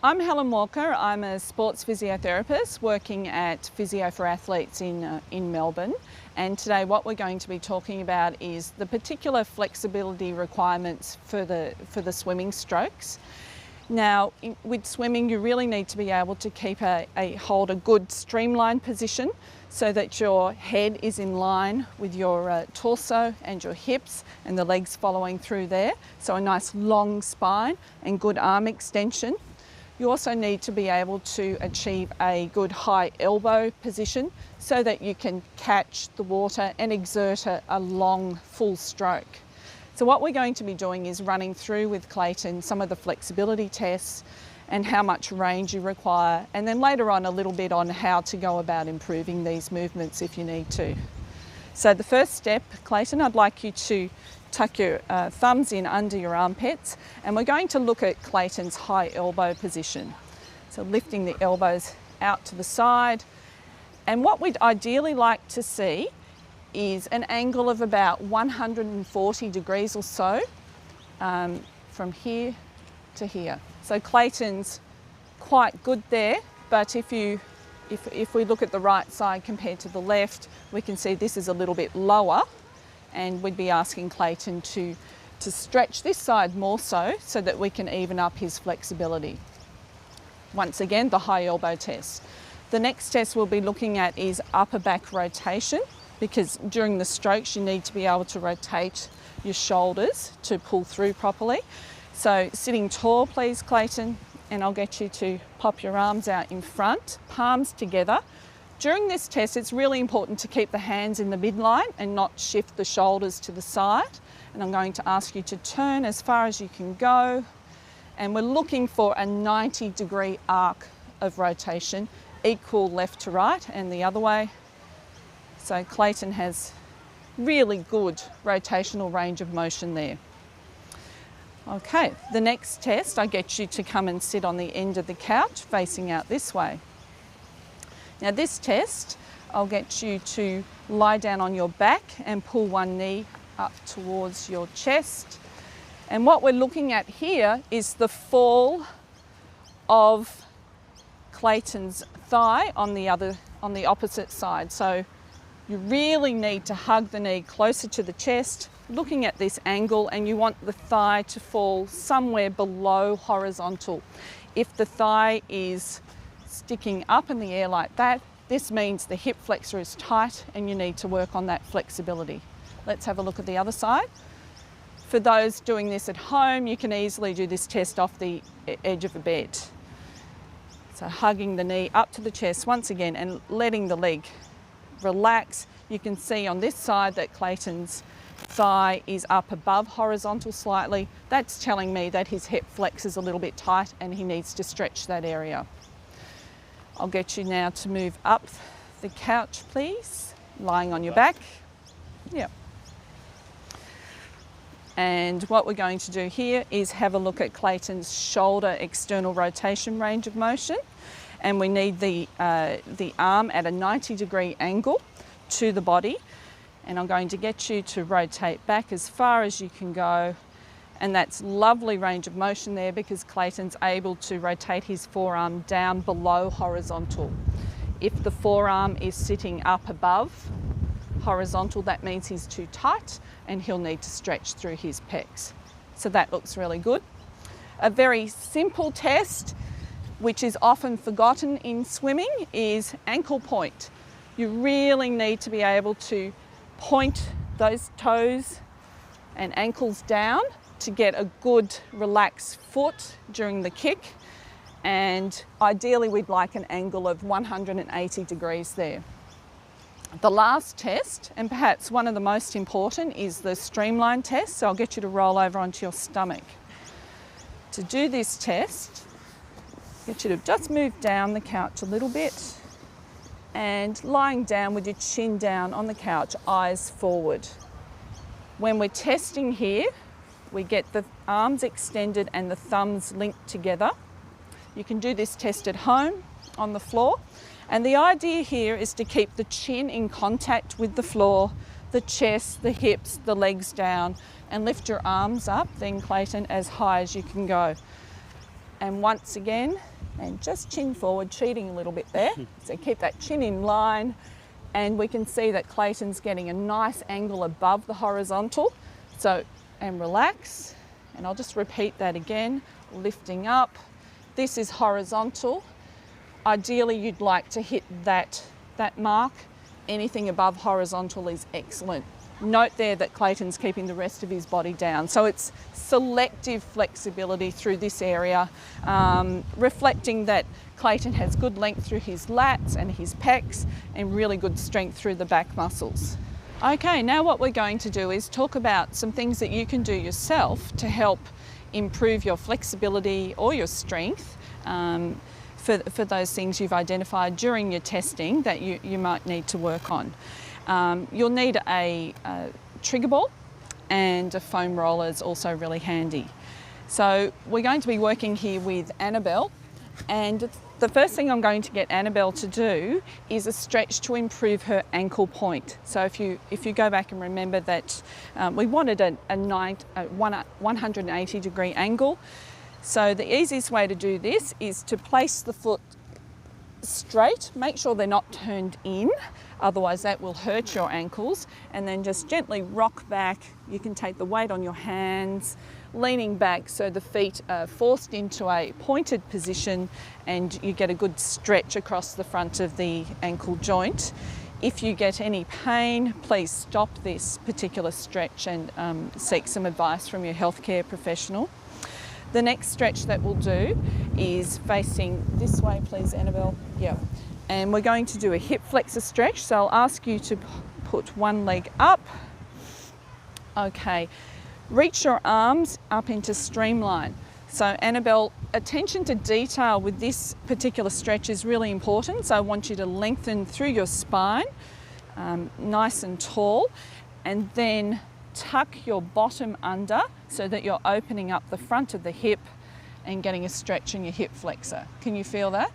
I'm Helen Walker. I'm a sports physiotherapist working at Physio for Athletes in Melbourne. And today what we're going to be talking about is the particular flexibility requirements for the swimming strokes. Now, with swimming, you really need to be able to hold a good streamlined position so that your head is in line with your torso and your hips and the legs following through there. So a nice long spine and good arm extension. You also need to be able to achieve a good high elbow position so that you can catch the water and exert a long full stroke. So what we're going to be doing is running through with Clayton some of the flexibility tests and how much range you require, and then later on a little bit on how to go about improving these movements if you need to. So the first step, Clayton, I'd like you to tuck your thumbs in under your armpits, and we're going to look at Clayton's high elbow position. So lifting the elbows out to the side, and what we'd ideally like to see is an angle of about 140 degrees or so from here to here. So Clayton's quite good there, but if we look at the right side compared to the left, we can see this is a little bit lower, and we'd be asking Clayton to stretch this side more so that we can even up his flexibility. Once again, the high elbow test. The next test we'll be looking at is upper back rotation, because during the strokes you need to be able to rotate your shoulders to pull through properly. So sitting tall please, Clayton, and I'll get you to pop your arms out in front, palms together. During this test it's really important to keep the hands in the midline and not shift the shoulders to the side. And I'm going to ask you to turn as far as you can go, and we're looking for a 90-degree arc of rotation, equal left to right and the other way. So Clayton has really good rotational range of motion there. Okay, the next test, I get you to come and sit on the end of the couch facing out this way. Now this test, I'll get you to lie down on your back and pull one knee up towards your chest. And what we're looking at here is the fall of Clayton's thigh on the opposite side. So you really need to hug the knee closer to the chest, looking at this angle, and you want the thigh to fall somewhere below horizontal. If the thigh is sticking up in the air like that, this means the hip flexor is tight and you need to work on that flexibility. Let's have a look at the other side. For those doing this at home, you can easily do this test off the edge of a bed. So hugging the knee up to the chest once again and letting the leg relax. You can see on this side that Clayton's thigh is up above horizontal slightly. That's telling me that his hip flex is a little bit tight and he needs to stretch that area. I'll get you now to move up the couch, please, lying on your back. Yep. And what we're going to do here is have a look at Clayton's shoulder external rotation range of motion. And we need the arm at a 90-degree angle to the body. And I'm going to get you to rotate back as far as you can go. And that's lovely range of motion there because Clayton's able to rotate his forearm down below horizontal. If the forearm is sitting up above horizontal, that means he's too tight and he'll need to stretch through his pecs. So that looks really good. A very simple test, which is often forgotten in swimming, is ankle point. You really need to be able to point those toes and ankles down to get a good relaxed foot during the kick, and ideally we'd like an angle of 180 degrees there. The last test, and perhaps one of the most important, is the streamline test. So I'll get you to roll over onto your stomach. To do this test, get you to just move down the couch a little bit and lying down with your chin down on the couch, eyes forward. When we're testing here, we get the arms extended and the thumbs linked together. You can do this test at home on the floor. And the idea here is to keep the chin in contact with the floor, the chest, the hips, the legs down, and lift your arms up, then Clayton, as high as you can go. And once again, and just chin forward, cheating a little bit there. So keep that chin in line, and we can see that Clayton's getting a nice angle above the horizontal. So, and relax, and I'll just repeat that again, lifting up. This is horizontal. Ideally, you'd like to hit that mark. Anything above horizontal is excellent. Note there that Clayton's keeping the rest of his body down. So it's selective flexibility through this area, reflecting that Clayton has good length through his lats and his pecs and really good strength through the back muscles. Okay, now what we're going to do is talk about some things that you can do yourself to help improve your flexibility or your strength for those things you've identified during your testing that you might need to work on. You'll need a trigger ball, and a foam roller is also really handy. So we're going to be working here with Annabelle, and the first thing I'm going to get Annabelle to do is a stretch to improve her ankle point. So if you go back and remember that we wanted a 180 degree angle. So the easiest way to do this is to place the foot straight, make sure they're not turned in, otherwise that will hurt your ankles, and then just gently rock back. You can take the weight on your hands, leaning back so the feet are forced into a pointed position and you get a good stretch across the front of the ankle joint. If you get any pain, please stop this particular stretch and seek some advice from your healthcare professional. The next stretch that we'll do is facing this way, please, Annabelle. Yeah. And we're going to do a hip flexor stretch. So I'll ask you to put one leg up. Okay. Reach your arms up into streamline. So Annabelle, attention to detail with this particular stretch is really important. So I want you to lengthen through your spine, nice and tall, and then tuck your bottom under so that you're opening up the front of the hip and getting a stretch in your hip flexor. Can you feel that?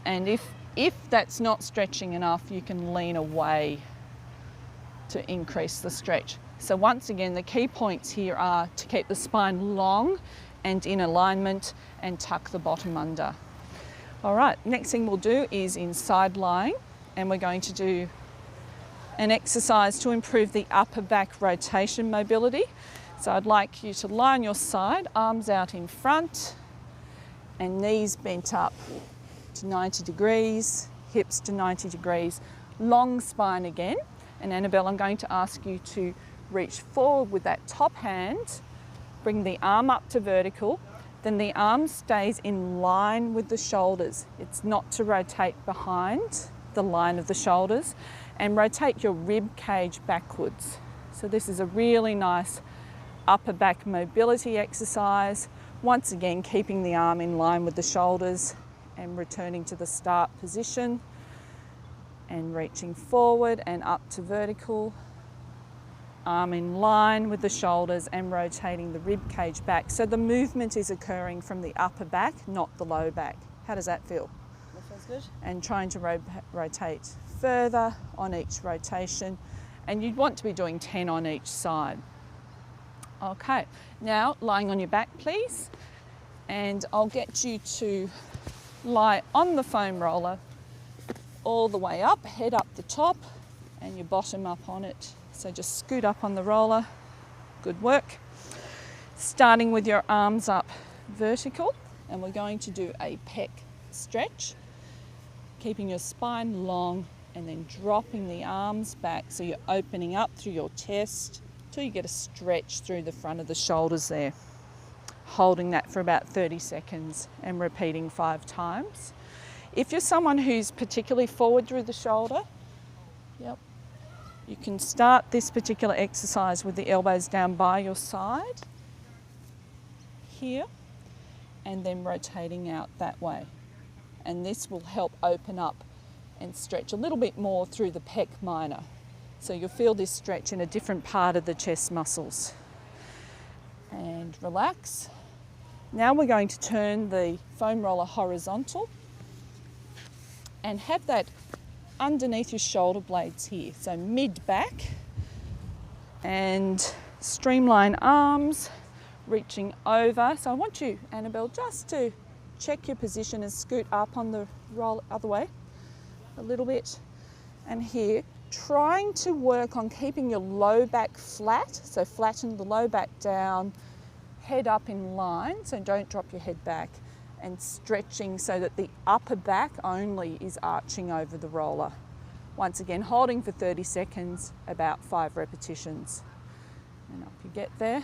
And if that's not stretching enough, you can lean away to increase the stretch. So once again, the key points here are to keep the spine long and in alignment and tuck the bottom under. All right, next thing we'll do is in side lying, and we're going to do an exercise to improve the upper back rotation mobility. So I'd like you to lie on your side, arms out in front and knees bent up to 90 degrees, hips to 90 degrees, long spine again. And Annabelle, I'm going to ask you to reach forward with that top hand, bring the arm up to vertical, then the arm stays in line with the shoulders. It's not to rotate behind the line of the shoulders, and rotate your rib cage backwards. So this is a really nice upper back mobility exercise. Once again, keeping the arm in line with the shoulders and returning to the start position and reaching forward and up to vertical. Arm in line with the shoulders and rotating the rib cage back. So the movement is occurring from the upper back, not the low back. How does that feel? That feels good. And trying to rotate further on each rotation, and you'd want to be doing 10 on each side. Okay, now lying on your back please, and I'll get you to lie on the foam roller all the way up, head up the top and your bottom up on it. So just scoot up on the roller, good work. Starting with your arms up vertical, and we're going to do a pec stretch, keeping your spine long and then dropping the arms back so you're opening up through your chest till you get a stretch through the front of the shoulders there. Holding that for about 30 seconds and repeating 5 times. If you're someone who's particularly forward through the shoulder, you can start this particular exercise with the elbows down by your side here and then rotating out that way. And this will help open up and stretch a little bit more through the pec minor. So you'll feel this stretch in a different part of the chest muscles. And relax. Now we're going to turn the foam roller horizontal and have that underneath your shoulder blades here. So mid back, and streamline arms, reaching over. So I want you, Annabelle, just to check your position and scoot up on the roll other way a little bit. And here, trying to work on keeping your low back flat, so flatten the low back down, head up in line, so don't drop your head back, and stretching so that the upper back only is arching over the roller. Once again, holding for 30 seconds, about 5 repetitions. And up you get there.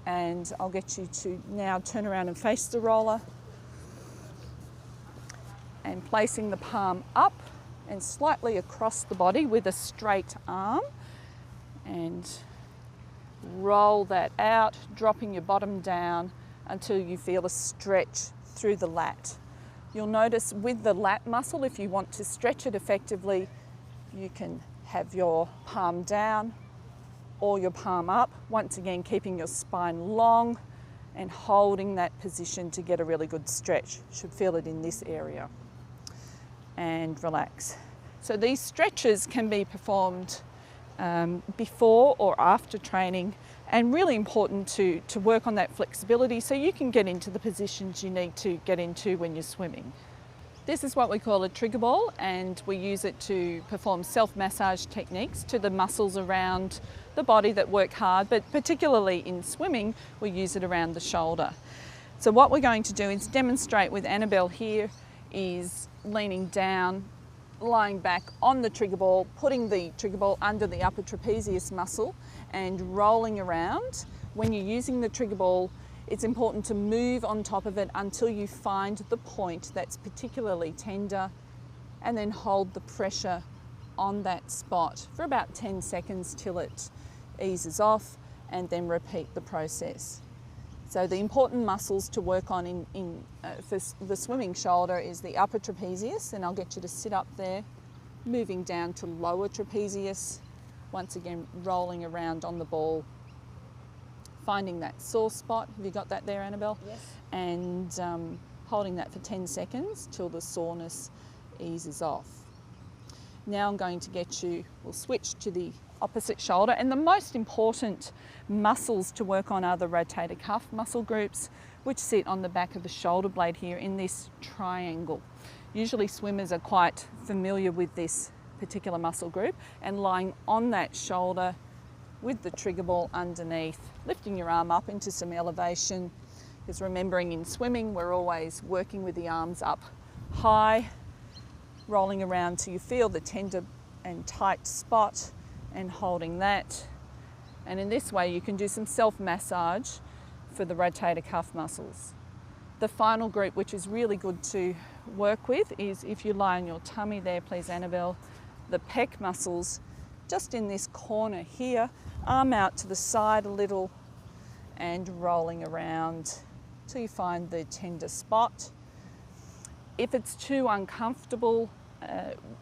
And I'll get you to now turn around and face the roller. And placing the palm up and slightly across the body with a straight arm. And roll that out, dropping your bottom down until you feel a stretch through the lat. You'll notice with the lat muscle, if you want to stretch it effectively, you can have your palm down or your palm up, once again keeping your spine long and holding that position to get a really good stretch. You should feel it in this area. And relax. So these stretches can be performed before or after training, and really important to work on that flexibility so you can get into the positions you need to get into when you're swimming. This is what we call a trigger ball, and we use it to perform self-massage techniques to the muscles around the body that work hard, but particularly in swimming, we use it around the shoulder. So what we're going to do is demonstrate with Annabelle here is leaning down, lying back on the trigger ball, putting the trigger ball under the upper trapezius muscle and rolling around. When you're using the trigger ball, it's important to move on top of it until you find the point that's particularly tender, and then hold the pressure on that spot for about 10 seconds till it eases off, and then repeat the process. So the important muscles to work on for the swimming shoulder is the upper trapezius, and I'll get you to sit up there, moving down to lower trapezius, once again rolling around on the ball, finding that sore spot. Have you got that there, Annabelle? Yes. And holding that for 10 seconds till the soreness eases off. Now I'm going to get you, we'll switch to the opposite shoulder, and the most important muscles to work on are the rotator cuff muscle groups, which sit on the back of the shoulder blade here in this triangle. Usually swimmers are quite familiar with this particular muscle group, and lying on that shoulder with the trigger ball underneath, lifting your arm up into some elevation, because remembering in swimming we're always working with the arms up high, rolling around till you feel the tender and tight spot, and holding that. And in this way you can do some self-massage for the rotator cuff muscles. The final group, which is really good to work with, is if you lie on your tummy there, please, Annabelle, the pec muscles just in this corner here, arm out to the side a little and rolling around till you find the tender spot. If it's too uncomfortable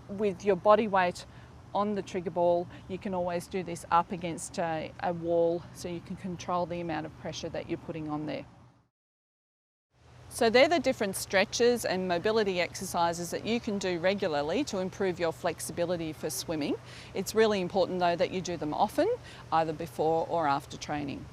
with your body weight on the trigger ball, you can always do this up against a wall so you can control the amount of pressure that you're putting on there. So they're the different stretches and mobility exercises that you can do regularly to improve your flexibility for swimming. It's really important though that you do them often, either before or after training.